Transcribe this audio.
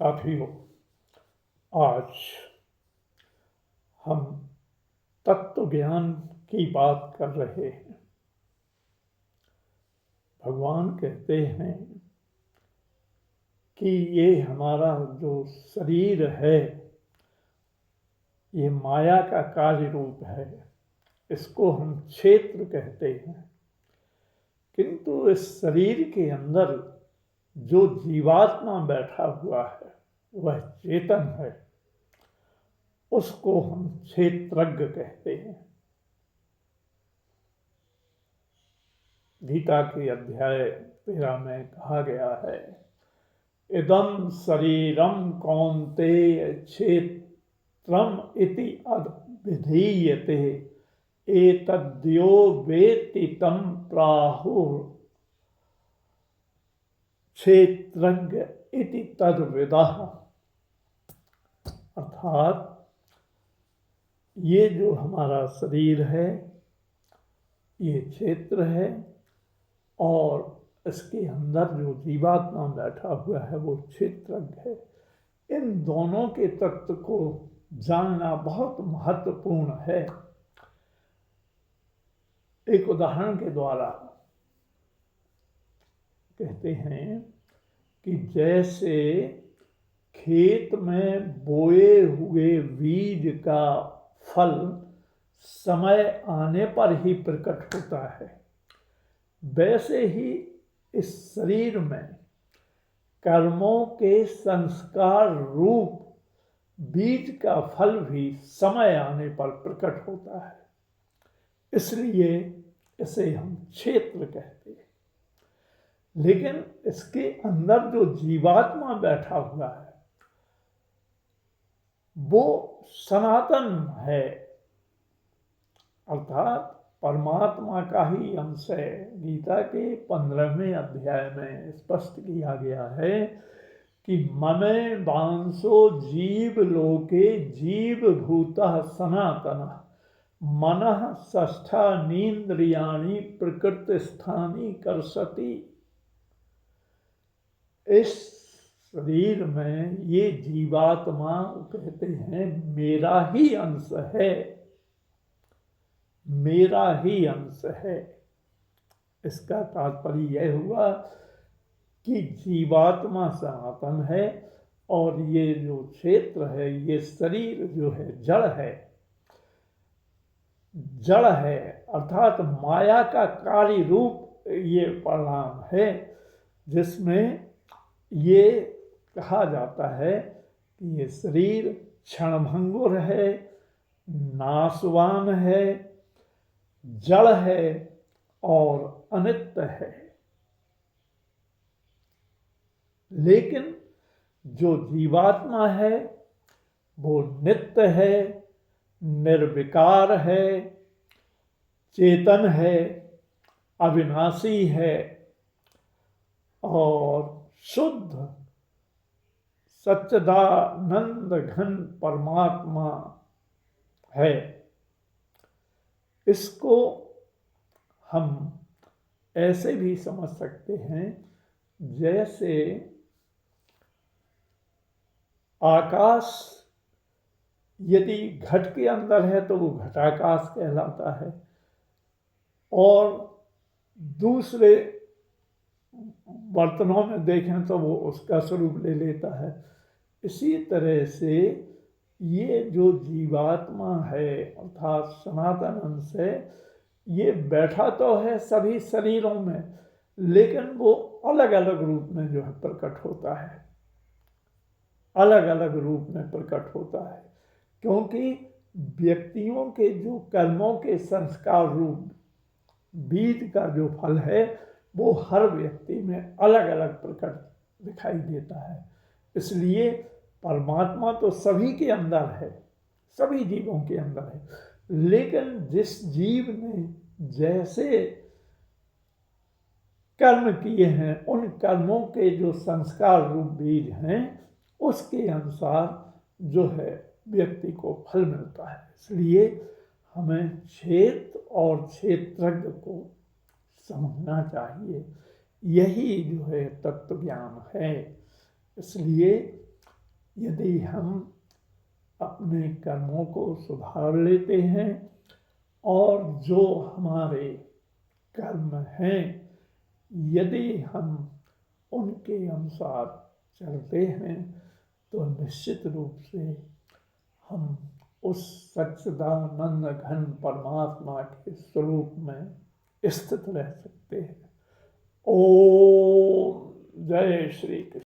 साथियों, आज हम तत्व ज्ञान की बात कर रहे हैं। भगवान कहते हैं कि ये हमारा जो शरीर है, ये माया का कार्य रूप है। इसको हम क्षेत्र कहते हैं, किंतु इस शरीर के अंदर जो जीवात्मा बैठा हुआ है वह चेतन है। उसको हम क्षेत्रज्ञ कहते हैं। गीता के अध्याय 13 में कहा गया है, इदं शरीरम कौन्तेय क्षेत्रम इति अभिधीयते एतद्यो वेत्ति तं प्राहुः क्षेत्रज्ञ इति तद्विदः। अर्थात ये जो हमारा शरीर है ये क्षेत्र है, और इसके अंदर जो जीवात्मा बैठा हुआ है वो क्षेत्रज्ञ है। इन दोनों के तत्व को जानना बहुत महत्वपूर्ण है। एक उदाहरण के द्वारा कहते हैं कि जैसे खेत में बोए हुए बीज का फल समय आने पर ही प्रकट होता है, वैसे ही इस शरीर में कर्मों के संस्कार रूप बीज का फल भी समय आने पर प्रकट होता है। इसलिए इसे हम क्षेत्र कहते हैं। लेकिन इसके अंदर जो जीवात्मा बैठा हुआ है वो सनातन है, अर्थात परमात्मा का ही अंश है। गीता के 15वें अध्याय में स्पष्ट किया गया है कि ममे वांसो जीव लोके जीव भूतः सनातनः मनः षष्ठानीन्द्रियाणि प्रकृति स्थानी कर्षति। इस शरीर में ये जीवात्मा कहते हैं मेरा ही अंश है, मेरा ही अंश है। इसका तात्पर्य यह हुआ कि जीवात्मा सनातन है और ये जो क्षेत्र है, ये शरीर जो है जड़ है। जड़ है अर्थात माया का कार्य रूप ये परिणाम है, जिसमें ये कहा जाता है कि ये शरीर क्षणभंगुर है, नाशवान है, जड़ है और अनित्य है। लेकिन जो जीवात्मा है वो नित्य है, निर्विकार है, चेतन है, अविनाशी है और शुद्ध सच्चिदानंद घन परमात्मा है। इसको हम ऐसे भी समझ सकते हैं जैसे आकाश यदि घट के अंदर है तो वो घटाकाश कहलाता है, और दूसरे बर्तनों में देखें तो वो उसका स्वरूप ले लेता है। इसी तरह से ये जो जीवात्मा है अर्थात सनातन अंश है, ये बैठा तो है सभी शरीरों में, लेकिन वो अलग अलग रूप में जो है प्रकट होता है, अलग अलग रूप में प्रकट होता है। क्योंकि व्यक्तियों के जो कर्मों के संस्कार रूप बीज का जो फल है वो हर व्यक्ति में अलग अलग प्रकट दिखाई देता है। इसलिए परमात्मा तो सभी के अंदर है, सभी जीवों के अंदर है, लेकिन जिस जीव ने जैसे कर्म किए हैं उन कर्मों के जो संस्कार रूप बीज हैं उसके अनुसार जो है व्यक्ति को फल मिलता है। इसलिए हमें क्षेत्र और क्षेत्रज्ञ को समझना चाहिए। यही जो है तत्व ज्ञान है। इसलिए यदि हम अपने कर्मों को सुधार लेते हैं और जो हमारे कर्म हैं यदि हम उनके अनुसार चलते हैं तो निश्चित रूप से हम उस सच्चिदानंद घन परमात्मा के स्वरूप में स्थित रह सकते हैं। ओम जय श्री कृष्ण।